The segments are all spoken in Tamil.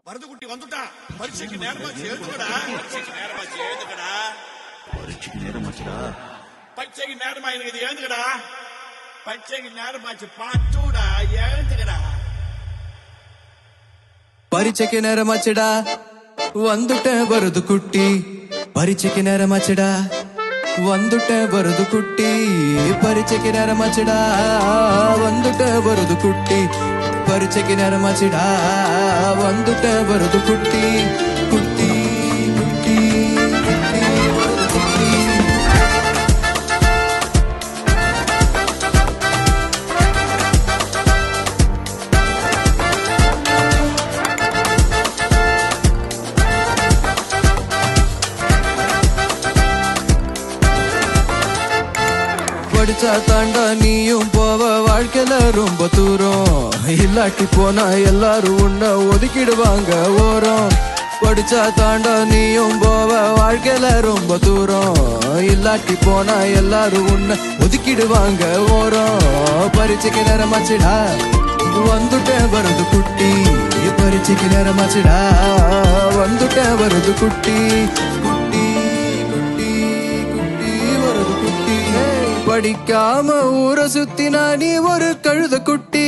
பரதுக்குட்டி வந்துட்டான். பரீட்சைக்கு நேரமாச்சு, எழுந்துக்கடா. பரீட்சைக்கு நேரமாச்சு, எழுந்துக்கடா. பரீட்சைக்கு நேரமாச்சுடா. பரீட்சைக்கு நேரமா இருக்குது, எழுந்துக்கடா. பரீட்சைக்கு நேரமாச்சு, பாத்தூடா, எழுந்துக்கடா. பரீட்சைக்கு நேரமாச்சுடா, வந்துட்டேன் வருது குட்டி. பரீட்சைக்கு நேரமாச்சுடா, வந்துட்டேன் வருது குட்டி. பரீட்சைக்கு நேரமாச்சுடா, வந்துட்டேன் வருது குட்டி. பரீட்சைக்கு நேரமாச்சுடா, வந்துட்டேன் வருது குட்டி. குட்டி குட்டி குட்டி வருது குட்டி. படிச்சா தாண்டா நீயும் போவ வாழ்க்கையில ரொம்ப தூரம். இல்லாட்டி போனா எல்லாரும் உன்னை ஒதுக்கிடுவாங்க ஓரம். படிச்சா தாண்டா நீயும் போவ வாழ்க்கையில ரொம்ப தூரம். இல்லாட்டி போனா எல்லாரும் உன்னை ஒதுக்கிடுவாங்க ஓரம். பரீட்சைக்கு நேரமாச்சுடா, வந்துட்டேன் வருது குட்டி. பரீட்சைக்கு நேரமாச்சுடா, வந்துட்டேன் வருது குட்டி. குட்டி குட்டி குட்டி வருது குட்டி. படிக்காம ஊரை சுத்தினா நீ ஒரு கழுத குட்டி.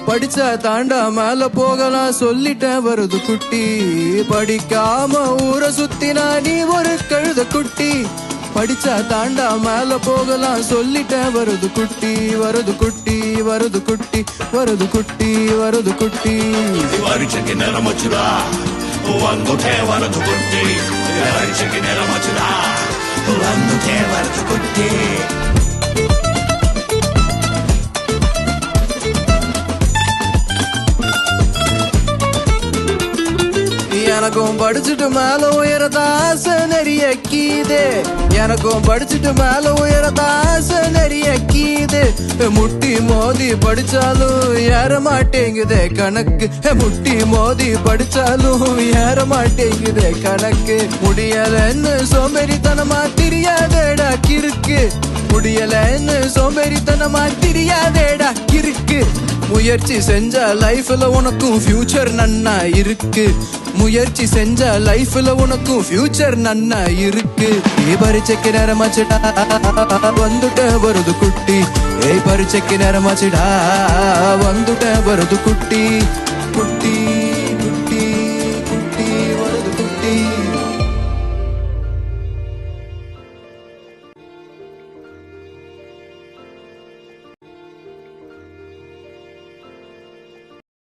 படிச்சா தாண்டா மேல போகலாம் சொல்லிட்டேன் வருது குட்டி. படிக்காம ஊரை சுத்தினா நீ ஒரு கழுத குட்டி. படிச்சா தாண்டா மேல போகலாம் சொல்லிட்டேன் வருது குட்டி. வருது குட்டி வருது குட்டி வருது குட்டி வருது குட்டி. பரீட்சைக்கு நேரமாச்சுடா, வந்துட்டேன் வருது குட்டி. பரீட்சைக்கு நேரமாச்சுடா, வந்துட்டேன் வருது குட்டி. எனக்கும் படிச்சுட்டு மேல உயரத ஆசை நிறைய கீது. எனக்கும் படிச்சுட்டு மேல உயரத ஆசை நிறைய கீது. முட்டி மோதி படிச்சாலும் ஏற மாட்டேங்குதே கணக்கு. முட்டி மோதி படிச்சாலும் ஏற மாட்டேங்குதே கணக்கு. முடியலன்னு சோம்பேறித்தனமா தெரியாதேடா கிறுக்கு. முடியலன்னு சோம்பேறித்தனமா தெரியாதேடா கிறுக்கு. முயற்சி செஞ்ச லைஃப்ல உனக்கும் ஃபியூச்சர் நன்னா இருக்கு. முயற்சி செஞ்ச லைஃப்ல உனக்கும் ஃபியூச்சர் நன்னா இருக்கு. பரீட்சைக்கு நேரமாச்சுடா, வந்துட்டேன் வருது குட்டி. பரீட்சைக்கு நேரமாச்சுடா, வந்துட்டேன் வருது குட்டி.